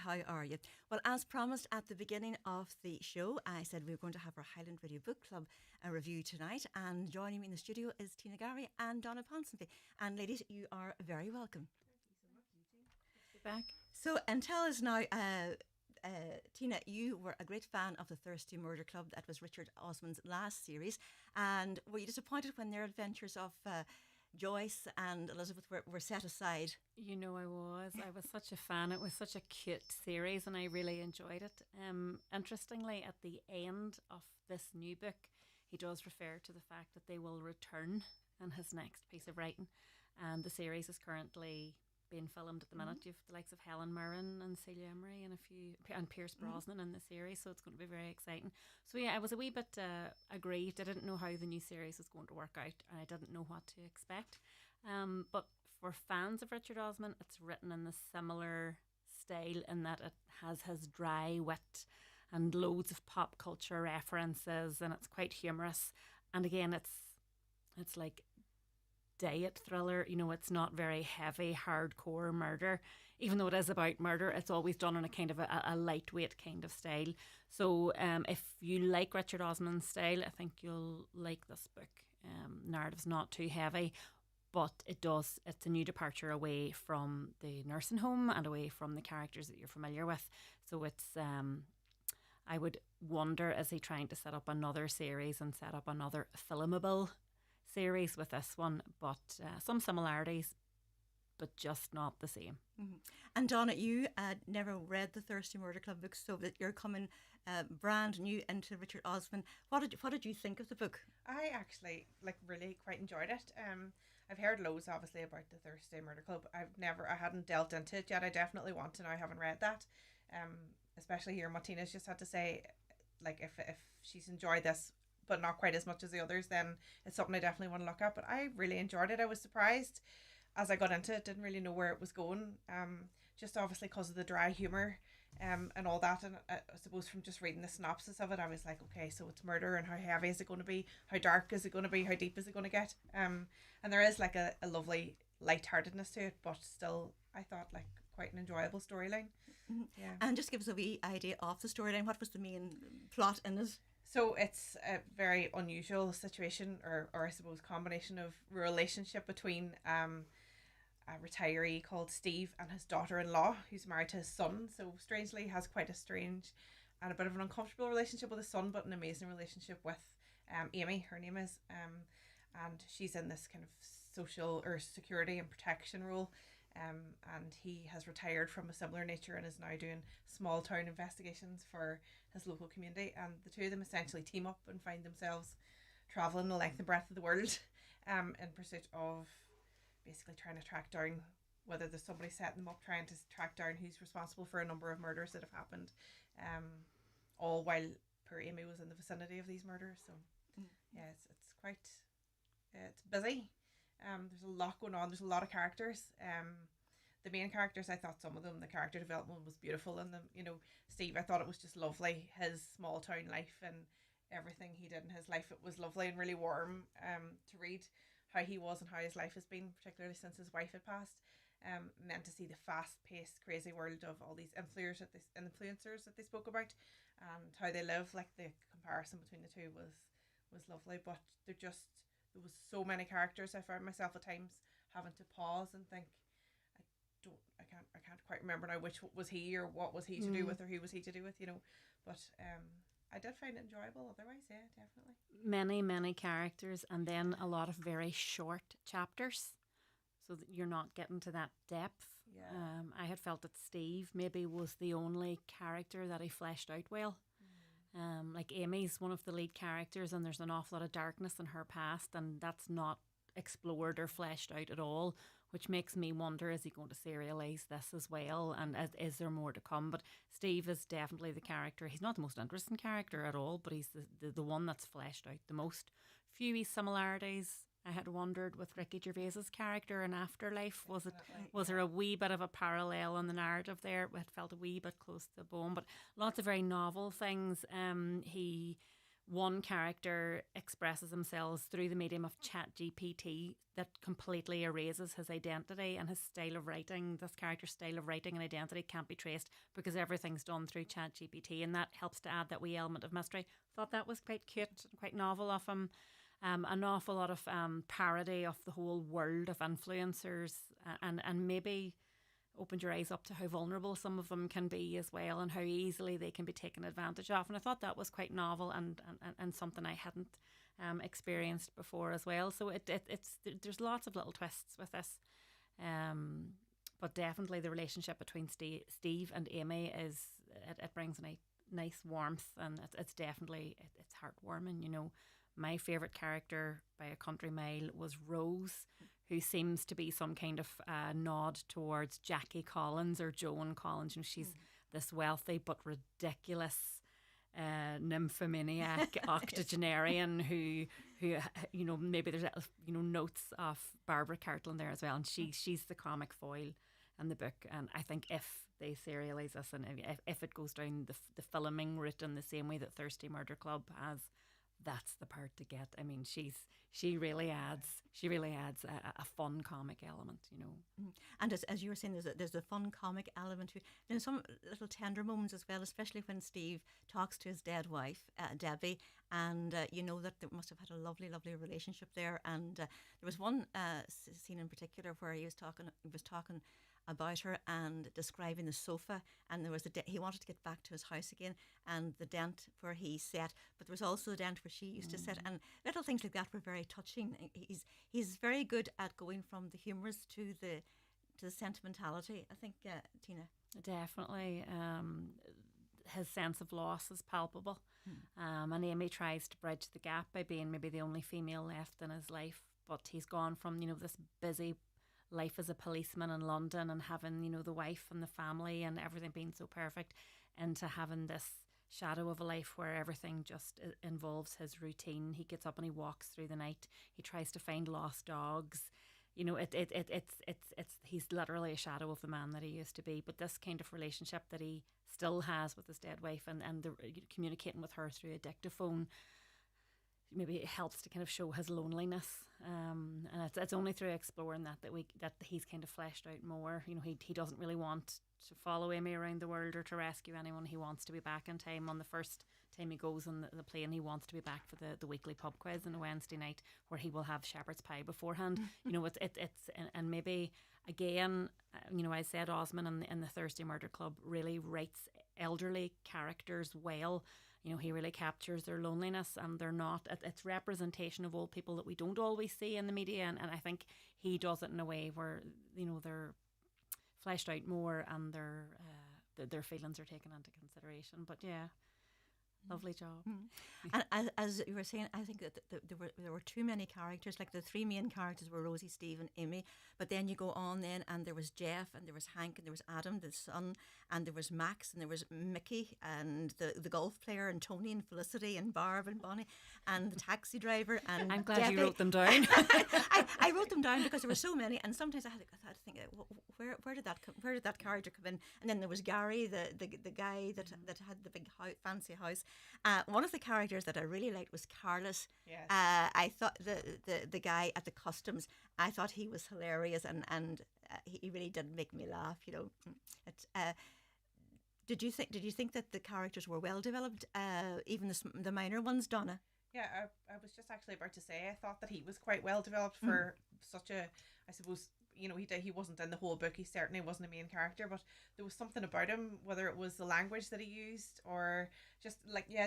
how are you? Well, as promised at the beginning of the show, I said we were going to have our Highland Radio Book Club review tonight, and joining me in the studio is Tina Garry and Donna Ponsonby. And ladies, you are very welcome. Thank you so much, you too. Good to be back. So, and tell us now, Tina, you were a great fan of the Thirsty Murder Club. That was Richard Osman's last series. And were you disappointed when their adventures of Joyce and Elizabeth were set aside? You know, I was such a fan. It was such a cute series and I really enjoyed it. Interestingly, at the end of this new book, he does refer to the fact that they will return in his next piece of writing. And the series is currently being filmed at the minute. You've the likes of Helen Mirren and Celia Emery and Pierce Brosnan in the series, so it's going to be very exciting. So yeah, I was a wee bit aggrieved. I didn't know how the new series was going to work out, and I didn't know what to expect. But for fans of Richard Osman, it's written in the similar style in that it has his dry wit and loads of pop culture references, and it's quite humorous. And again, it's like diet thriller. You know, it's not very heavy, hardcore murder. Even though it is about murder, it's always done in a kind of a lightweight kind of style. So if you like Richard Osman's style, I think you'll like this book. Narrative's not too heavy, but it's a new departure away from the nursing home and away from the characters that you're familiar with. So it's I would wonder, is he trying to set up another series and set up another filmable series with this one, but some similarities, but just not the same. Mm-hmm. And Donna, you never read the Thirsty Murder Club books, so that you're coming brand new into Richard Osman. What did you think of the book? I actually really quite enjoyed it. I've heard loads obviously about the Thirsty Murder Club. I hadn't delved into it yet. I definitely want to now. I haven't read that. Especially here, Martina's just had to say, like, if she's enjoyed this but not quite as much as the others, then it's something I definitely want to look at. But I really enjoyed it. I was surprised as I got into it, didn't really know where it was going, just obviously because of the dry humour and all that. And I suppose from just reading the synopsis of it, I was like, okay, so it's murder, and how heavy is it going to be? How dark is it going to be? How deep is it going to get? And there is like a lovely lightheartedness to it, but still, I thought, like, quite an enjoyable storyline. Mm-hmm. Yeah. And just give us a wee idea of the storyline. What was the main plot in it? So it's a very unusual situation, or I suppose combination of relationship between a retiree called Steve and his daughter-in-law, who's married to his son. So strangely has quite a strange and a bit of an uncomfortable relationship with his son, but an amazing relationship with Amy, her name is, and she's in this kind of social or security and protection role. And he has retired from a similar nature and is now doing small town investigations for his local community, and the two of them essentially team up and find themselves travelling the length and breadth of the world in pursuit of basically trying to track down whether there's somebody setting them up, trying to track down who's responsible for a number of murders that have happened, all while poor Amy was in the vicinity of these murders. So yeah, it's quite it's busy. There's a lot going on. There's a lot of characters. The main characters, I thought some of them, the character development was beautiful in them. You know, Steve, I thought it was just lovely. His small town life and everything he did in his life, it was lovely and really warm to read how he was and how his life has been, particularly since his wife had passed. And then to see the fast-paced, crazy world of all these influencers that they spoke about and how they live, like the comparison between the two was lovely. But there was so many characters. I found myself at times having to pause and think, I can't quite remember now which was he or what was he to do with or who was he to do with, you know. But I did find it enjoyable otherwise, yeah, definitely. Many characters, and then a lot of very short chapters, so that you're not getting to that depth. Yeah. I had felt that Steve maybe was the only character that he fleshed out well. Like Amy's one of the lead characters, and there's an awful lot of darkness in her past, and that's not explored or fleshed out at all, which makes me wonder, is he going to serialise this as well, and is there more to come? But Steve is definitely the character. He's not the most interesting character at all, but he's the one that's fleshed out the most. Few similarities I had wondered with Ricky Gervais's character in Afterlife. Was there a wee bit of a parallel in the narrative there? It felt a wee bit close to the bone, but lots of very novel things. He one character expresses themselves through the medium of ChatGPT that completely erases his identity and his style of writing. This character's style of writing and identity can't be traced because everything's done through ChatGPT, and that helps to add that wee element of mystery. Thought that was quite cute and quite novel of him. An awful lot of parody of the whole world of influencers, and maybe opened your eyes up to how vulnerable some of them can be as well, and how easily they can be taken advantage of. And I thought that was quite novel and something I hadn't experienced before as well. So there's lots of little twists with this, but definitely the relationship between Steve and Amy it brings a nice warmth, and it's definitely it's heartwarming. You know, my favourite character by a country mile was Rose, who seems to be some kind of nod towards Jackie Collins or Joan Collins. You know, she's this wealthy but ridiculous nymphomaniac octogenarian who you know, maybe there's notes of Barbara Cartland there as well, and she's the comic foil in the book. And I think if they serialise this, and if it goes down the filming route in the same way that Thirsty Murder Club has, that's the part to get. I mean, she really adds a fun comic element, you know. And as you were saying, there's a fun comic element to it. Then some little tender moments as well, especially when Steve talks to his dead wife, Debbie, and you know that they must have had a lovely relationship there. And there was one scene in particular where he was talking about her and describing the sofa, and there was he wanted to get back to his house again, and the dent where he sat, but there was also the dent where she used to sit, and little things like that were very touching. He's very good at going from the humorous to the sentimentality, I think, Tina. Definitely. His sense of loss is palpable, and Amy tries to bridge the gap by being maybe the only female left in his life, but he's gone from, you know, this busy life as a policeman in London and having, you know, the wife and the family and everything being so perfect, into having this shadow of a life where everything just involves his routine. He gets up and he walks through the night. He tries to find lost dogs. You know, he's literally a shadow of the man that he used to be. But this kind of relationship that he still has with his dead wife, and communicating with her through a dictaphone, maybe it helps to kind of show his loneliness, and it's only through exploring that he's kind of fleshed out more. You know, he doesn't really want to follow Amy around the world or to rescue anyone. He wants to be back in time. On the first time he goes on the plane, he wants to be back for the weekly pub quiz on a Wednesday night, where he will have shepherd's pie beforehand. You know, and maybe again, you know, I said Osman in the Thursday Murder Club really writes elderly characters well. You know, he really captures their loneliness, and they're not, it's representation of old people that we don't always see in the media, and I think he does it in a way where, you know, they're fleshed out more, and their feelings are taken into consideration. But yeah, lovely job. And as you were saying, I think that there were too many characters. Like the three main characters were Rosie, Steve and Amy, but then you go on then, and there was Jeff, and there was Hank, and there was Adam, the son, and there was Max, and there was Mickey, and the golf player, and Tony, and Felicity, and Barb, and Bonnie, and the taxi driver, and I'm glad Debbie. you wrote them down. I wrote them down because there were so many, and sometimes I had to think, where did that character come in? And then there was Garry, the guy that had the big fancy house. One of the characters that I really liked was Carlos. Yes. I thought the guy at the customs, I thought he was hilarious, and he really did make me laugh. You know, did you think that the characters were well developed, even the minor ones, Donna? Yeah, I was just actually about to say, I thought that he was quite well developed for such a, I suppose, you know, he wasn't in the whole book. He certainly wasn't a main character, but there was something about him, whether it was the language that he used or just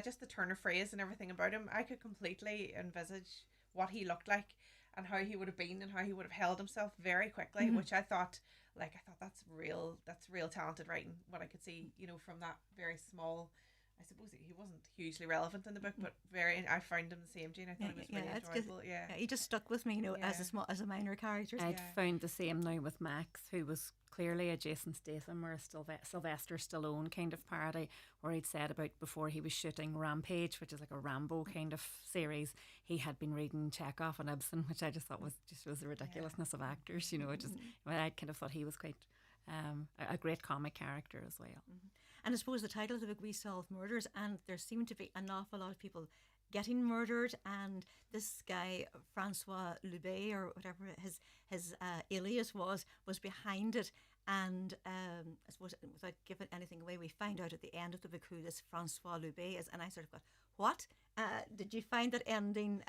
just the turn of phrase and everything about him. I could completely envisage what he looked like and how he would have been and how he would have held himself very quickly, which I thought that's real talented writing. What I could see, you know, from that very small, I suppose he wasn't hugely relevant in the book, but I found him the same, Jane. I thought he was really enjoyable. He just stuck with me, you know, as a minor character. I'd found the same now with Max, who was clearly a Jason Statham or a Sylvester Stallone kind of parody, where he'd said about before he was shooting Rampage, which is like a Rambo kind of series, he had been reading Chekhov and Ibsen, which I just thought was the ridiculousness of actors, you know. I kind of thought he was quite a great comic character as well. And I suppose the title of the book, We Solve Murders, and there seem to be an awful lot of people getting murdered, and this guy Francois Loubet, or whatever his alias was behind it. And I suppose, without giving anything away, we find out at the end of the book who this Francois Loubet is, and I sort of got, what? Did you find that ending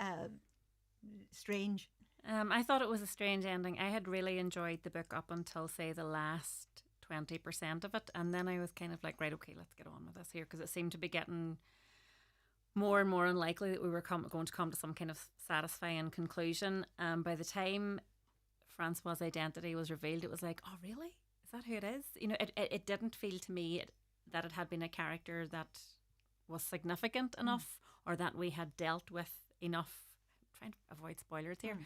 strange? I thought it was a strange ending. I had really enjoyed the book up until, say, the last 20% of it, and then I was kind of like, right, okay, let's get on with this here, because it seemed to be getting more and more unlikely that we were going to come to some kind of satisfying conclusion. By the time Francois' identity was revealed, it was like, oh, really? Is that who it is? You know, it didn't feel to me that it had been a character that was significant enough, or that we had dealt with enough. I'm trying to avoid spoilers here.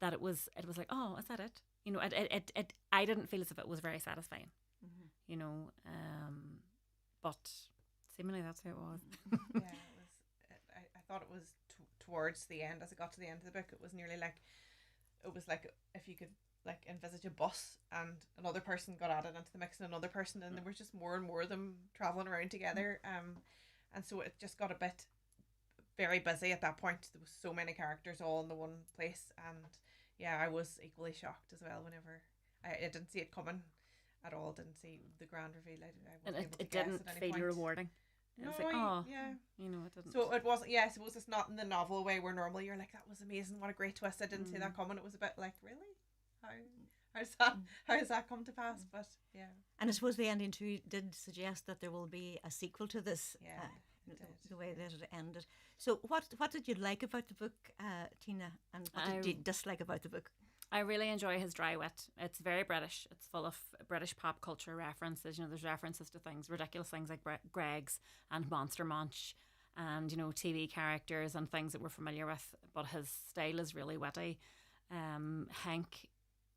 That it was like, oh, is that it? You know, I didn't feel as if it was very satisfying. You know, but seemingly that's who it was. Yeah, it was. I thought it was towards the end. As it got to the end of the book, it was nearly like, it was like if you could like envisage a bus and another person got added into the mix, and another person, and there was just more and more of them traveling around together. And so it just got a bit very busy at that point. There was so many characters all in the one place, and yeah, I was equally shocked as well whenever I didn't see it coming at all. Didn't see the grand reveal. I wasn't able to it guess didn't at any feel point. rewarding. No, It's like, oh, yeah. You know, it didn't. So it wasn't. Yeah, I suppose it's not in the novel way where normally you're like, that was amazing, what a great twist. I didn't see that coming. It was a bit like, really, how does that come to pass? But yeah. And I suppose the ending too did suggest that there will be a sequel to this. Yeah. The way that it ended. So what did you like about the book, Tina, and what did you dislike about the book? I really enjoy his dry wit. It's very British. It's full of British pop culture references. You know, there's references to things, ridiculous things like Greggs and Monster Munch, and, you know, TV characters and things that we're familiar with. But his style is really witty. Hank,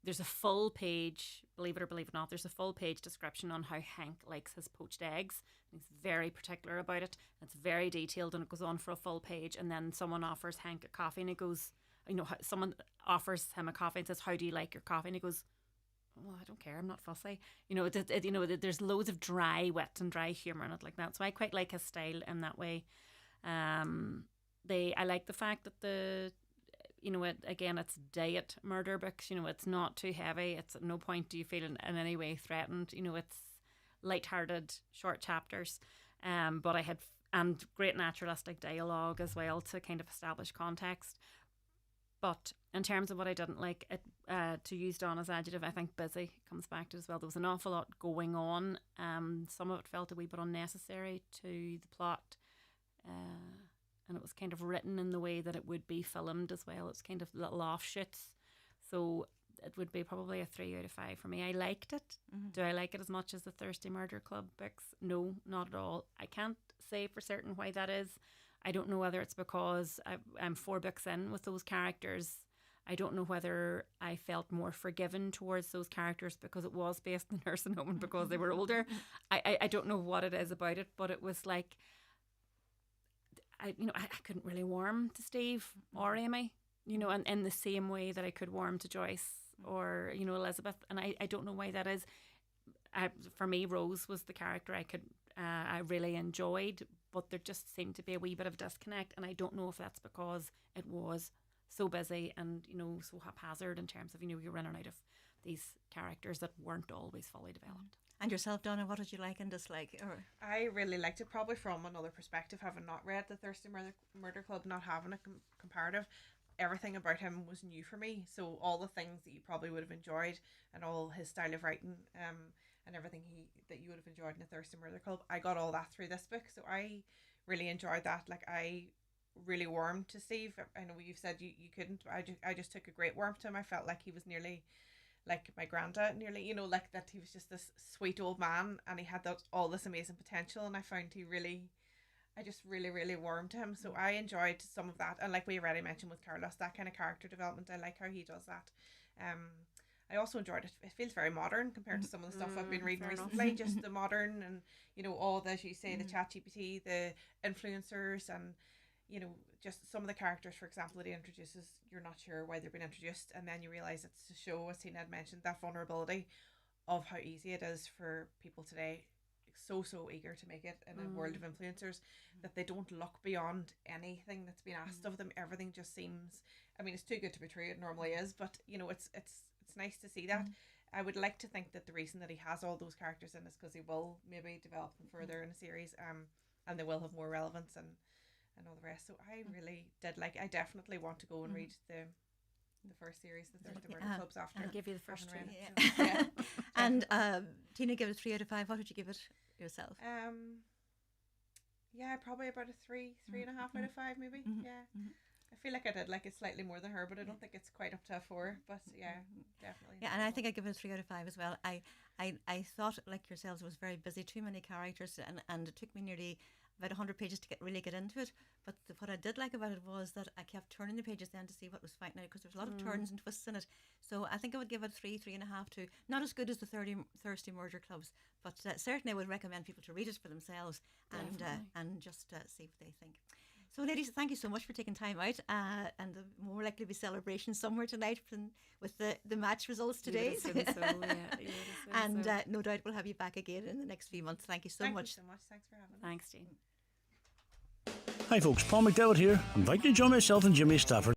there's a full page, believe it or believe it not, there's a full page description on how Hank likes his poached eggs. He's very particular about it. It's very detailed, and it goes on for a full page. And then someone offers Hank a coffee, and he goes, you know, someone offers him a coffee and says, how do you like your coffee? And he goes, well, I don't care, I'm not fussy. You know, you know, there's loads of dry wit and dry humour in it like that. So I quite like his style in that way. I like the fact that you know, it's diet murder books. You know, it's not too heavy. It's at no point do you feel in any way threatened. You know, it's light-hearted, short chapters. But and great naturalistic dialogue as well to kind of establish context. But in terms of what I didn't like, to use Donna's adjective, I think busy comes back to it as well. There was an awful lot going on. Some of it felt a wee bit unnecessary to the plot. And it was kind of written in the way that it would be filmed as well. It's kind of little offshoots. So it would be probably a 3 out of 5 for me. I liked it. Do I like it as much as the Thirsty Murder Club books? No, not at all. I can't say for certain why that is. I don't know whether it's because I'm 4 books in with those characters. I don't know whether I felt more forgiven towards those characters because it was based in a nursing home and because they were older. I don't know what it is about it, but it was like, I couldn't really warm to Steve or Amy, you know, in the same way that I could warm to Joyce or, you know, Elizabeth. And I don't know why that is. For me, Rose was the character I really enjoyed, but there just seemed to be a wee bit of disconnect. And I don't know if that's because it was so busy and, you know, so haphazard in terms of, you know, you're running out of these characters that weren't always fully developed. And yourself, Donna, what did you like and dislike? I really liked it, probably from another perspective, having not read the Thirsty Murder Club, not having a comparative. Everything about him was new for me, so all the things that you probably would have enjoyed and all his style of writing and everything that you would have enjoyed in the Thirsty Murder Club, I got all that through this book, so I really enjoyed that. Like, I really warmed to Steve. I know you've said you couldn't. I just took a great warmth to him. I felt like he was nearly like my granddad, nearly, you know, like that he was just this sweet old man and he had all this amazing potential, and I found I just really, really warmed to him. So I enjoyed some of that, and like we already mentioned with Carlos, that kind of character development, I like how he does that. I also enjoyed it. It feels very modern compared to some of the stuff I've been reading recently. Just the modern and, you know, all the, as you say, the ChatGPT, the influencers, and, you know, just some of the characters, for example, that he introduces, you're not sure why they've been introduced, and then you realise it's to show, as Tina had mentioned, that vulnerability of how easy it is for people today, so eager to make it in a world of influencers that they don't look beyond anything that's been asked of them. Everything just seems, I mean, it's too good to be true. It normally is, but you know, it's nice to see that. I would like to think that the reason that he has all those characters in is because he will maybe develop them further in a series, and they will have more relevance and all the rest. So I really did like. I definitely want to go and read the first series, the Thursday Murder Clubs after. I'll give you the first two. Yeah. And Tina gave it a 3 out of 5. What would you give it yourself? Yeah, probably about a 3.5 out of 5 maybe. Yeah. I feel like I did like it slightly more than her, but I don't think it's quite up to a 4. But yeah, definitely. Yeah, and I think I give it a 3 out of 5 as well. I thought, like yourselves, it was very busy, too many characters, and it took me nearly about 100 pages to really get into it. But what I did like about it was that I kept turning the pages then to see what was finding out, because there was a lot of turns and twists in it. So I think I would give it 3.5 2. Not as good as the Thirsty Murder Clubs, but certainly I would recommend people to read it for themselves and just see what they think. So, ladies, thank you so much for taking time out, and there more likely to be celebrations somewhere tonight with the match results today. And no doubt we'll have you back again in the next few months. Thank you so much. Thank you so much. Thanks for having me. Thanks, Jean. Hi folks, Paul McDevitt here, inviting you to join myself and Jimmy Stafford